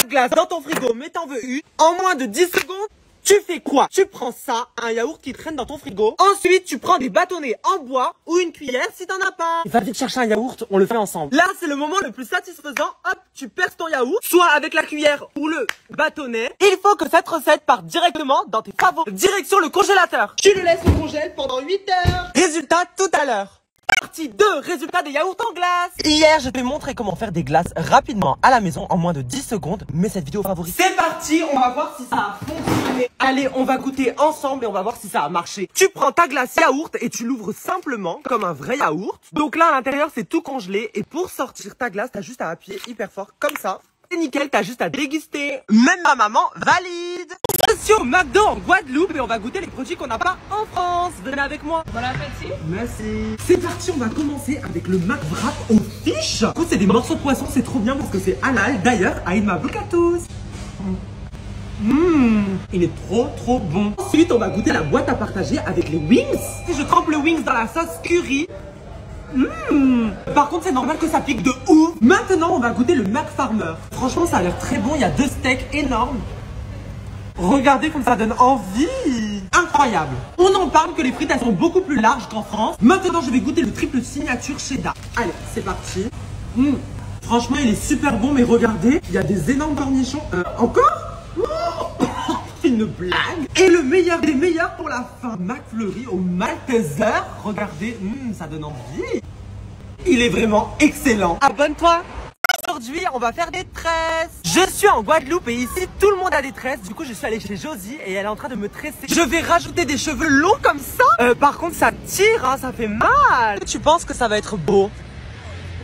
glace dans ton frigo, mais t'en veux une. En moins de 10 secondes, tu fais quoi? Tu prends ça, un yaourt qui traîne dans ton frigo. Ensuite, tu prends des bâtonnets en bois ou une cuillère si t'en as pas. Va vite chercher un yaourt, on le fait ensemble. Là, c'est le moment le plus satisfaisant. Hop, tu perces ton yaourt, soit avec la cuillère ou le bâtonnet. Il faut que cette recette parte directement dans tes favoris. Direction le congélateur. Tu le laisses au congèle pendant 8 heures. Résultat tout à l'heure. Partie 2, résultat des yaourts en glace. Hier, je t'ai montré comment faire des glaces rapidement à la maison en moins de 10 secondes. Mets cette vidéo favorite. C'est parti, on va voir si ça a fonctionné. Allez, on va goûter ensemble et on va voir si ça a marché. Tu prends ta glace yaourt et tu l'ouvres simplement comme un vrai yaourt. Donc là, à l'intérieur, c'est tout congelé. Et pour sortir ta glace, t'as juste à appuyer hyper fort comme ça. C'est nickel, t'as juste à déguster. Même ma maman valide. Je suis au McDo en Guadeloupe et on va goûter les produits qu'on n'a pas en France. Venez avec moi. Bon appétit. Merci. C'est parti, on va commencer avec le McWrap aux fiches. Du coup, c'est des morceaux de poisson, c'est trop bien parce que c'est halal. D'ailleurs, Aïd Mabrouk à tous. Il est trop bon. Ensuite, on va goûter la boîte à partager avec les wings. Si je trempe le wings dans la sauce curry. Par contre, c'est normal que ça pique de ouf. Maintenant, on va goûter le McFarmer. Franchement, ça a l'air très bon. Il y a 2 steaks énormes. Regardez comme ça donne envie. Incroyable. On en parle que les frites, elles sont beaucoup plus larges qu'en France. Maintenant, je vais goûter le triple signature cheddar. Allez, c'est parti. Franchement, il est super bon. Mais regardez, il y a des énormes cornichons. Encore une blague. Et le meilleur des meilleurs pour la fin, McFlurry au Malteser. Regardez, ça donne envie. Il est vraiment excellent. Abonne-toi. Aujourd'hui, on va faire des tresses. Je suis en Guadeloupe et ici, tout le monde a des tresses. Du coup, je suis allée chez Josie et elle est en train de me tresser. Je vais rajouter des cheveux longs comme ça. Par contre, ça tire, hein, ça fait mal. Tu penses que ça va être beau?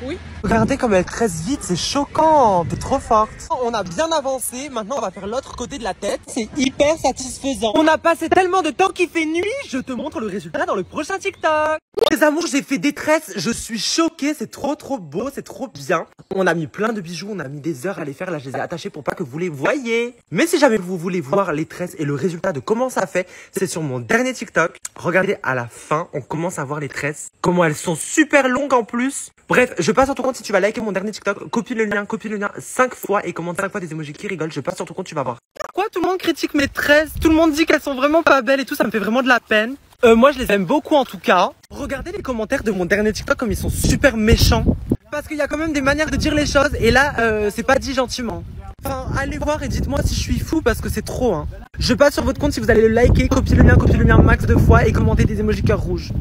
Oui. Regardez comme elle tresse vite, c'est choquant. T'es trop forte. On a bien avancé. Maintenant, on va faire l'autre côté de la tête. C'est hyper satisfaisant. On a passé tellement de temps qu'il fait nuit. Je te montre le résultat dans le prochain TikTok. Les amours, j'ai fait des tresses. Je suis choquée. C'est trop beau. C'est trop bien. On a mis plein de bijoux. On a mis des heures à les faire. Là, je les ai attachés pour pas que vous les voyez. Mais si jamais vous voulez voir les tresses et le résultat de comment ça fait, c'est sur mon dernier TikTok. Regardez à la fin, on commence à voir les tresses. Comment elles sont super longues en plus. Bref, je passe sur ton compte si tu vas liker mon dernier TikTok. Copie le lien 5 fois et commente 5 fois des emojis qui rigolent. Je passe sur ton compte, tu vas voir. Pourquoi tout le monde critique mes tresses? Tout le monde dit qu'elles sont vraiment pas belles et tout, ça me fait vraiment de la peine. Moi, je les aime beaucoup en tout cas. Regardez les commentaires de mon dernier TikTok comme ils sont super méchants. Parce qu'il y a quand même des manières de dire les choses et là, c'est pas dit gentiment. Enfin, allez voir et dites-moi si je suis fou parce que c'est trop, hein. Je passe sur votre compte si vous allez le liker, copier le lien max de fois et commenter des emojis cœur rouge.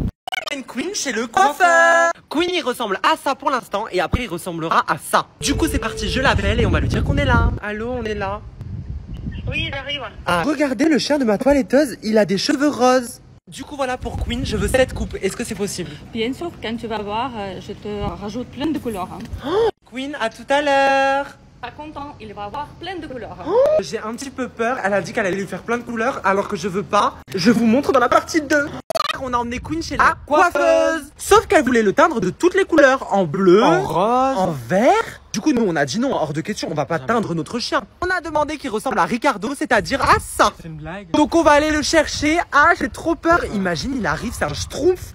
Queen chez le coiffeur. Queen, il ressemble à ça pour l'instant et après il ressemblera à ça. Du coup, c'est parti, je l'appelle et on va lui dire qu'on est là. Allô, on est là. Oui, j'arrive. Ah, regardez le chien de ma toiletteuse, il a des cheveux roses. Du coup, voilà pour Queen, je veux cette coupe. Est-ce que c'est possible? Bien sûr, quand tu vas voir, je te rajoute plein de couleurs. Hein. Oh, Queen, à tout à l'heure. Pas content, il va avoir plein de couleurs. Oh, j'ai un petit peu peur, elle a dit qu'elle allait lui faire plein de couleurs alors que je veux pas. Je vous montre dans la partie 2. On a emmené Queen chez la coiffeuse. Sauf qu'elle voulait le teindre de toutes les couleurs. En bleu, en rose, en vert. Du coup, nous, on a dit non, hors de question, on va pas teindre notre chien. On a demandé qu'il ressemble à Ricardo, c'est-à-dire à ça. C'est une blague. Donc, on va aller le chercher. Ah, j'ai trop peur. Imagine, il arrive, c'est un schtroumpf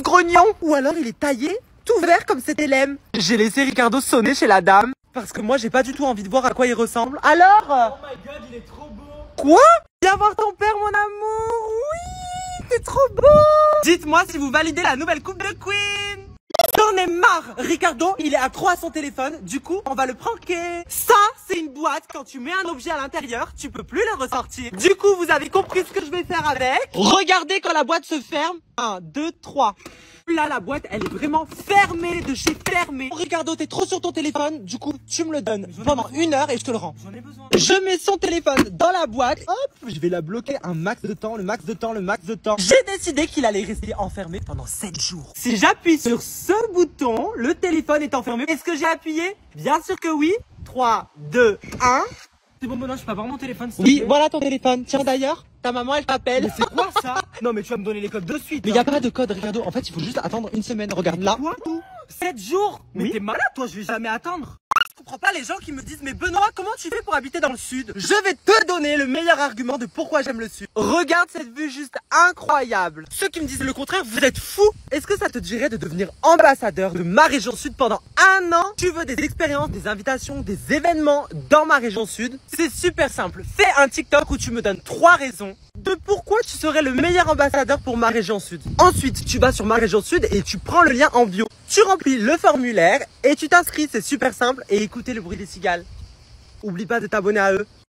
grognon. Ou alors, il est taillé, tout vert comme c'était l'aime. J'ai laissé Ricardo sonner chez la dame. Parce que moi, j'ai pas du tout envie de voir à quoi il ressemble. Alors Oh my god, il est trop beau. Quoi? Viens voir ton père, mon amour. Oui, c'est trop beau. Dites-moi si vous validez la nouvelle coupe de Queen. J'en ai marre. Ricardo, il est accro à son téléphone. Du coup, on va le pranker. Ça, c'est une boîte. Quand tu mets un objet à l'intérieur, tu peux plus le ressortir. Du coup, vous avez compris ce que je vais faire avec. Regardez quand la boîte se ferme. 1, 2, 3. Là, la boîte, elle est vraiment fermée de chez fermé. Ricardo, t'es trop sur ton téléphone. Du coup, tu me le donnes pendant 1 heure et je te le rends. J'en ai besoin. Je mets son téléphone dans la boîte. Hop, je vais la bloquer un max de temps, le max de temps. J'ai décidé qu'il allait rester enfermé pendant 7 jours. Si j'appuie sur ce bouton, le téléphone est enfermé. Est-ce que j'ai appuyé? Bien sûr que oui. 3, 2, 1. C'est bon, maintenant je peux avoir mon téléphone. s'il te Oui, plaît. voilà ton téléphone. Tiens d'ailleurs, ta maman elle t'appelle. Mais c'est quoi ça? Non, mais tu vas me donner les codes de suite. Mais il n'y a pas de code, Ricardo. En fait, il faut juste attendre 1 semaine. Regarde là. Quoi? 7 jours? Mais Oui. t'es malade, toi, je vais jamais attendre. comprends pas les gens qui me disent mais Benoît, comment tu fais pour habiter dans le sud? Je vais te donner le meilleur argument de pourquoi j'aime le sud. Regarde cette vue juste incroyable. Ceux qui me disent le contraire, vous êtes fous. Est-ce que ça te dirait de devenir ambassadeur de ma région sud pendant un an? Tu veux des expériences, des invitations, des événements dans ma région sud? C'est super simple. Fais un TikTok où tu me donnes 3 raisons de pourquoi tu serais le meilleur ambassadeur pour ma région sud. Ensuite, tu vas sur ma région sud et tu prends le lien en bio. Tu remplis le formulaire et tu t'inscris, c'est super simple. Et écoutez le bruit des cigales. Oublie pas de t'abonner à eux.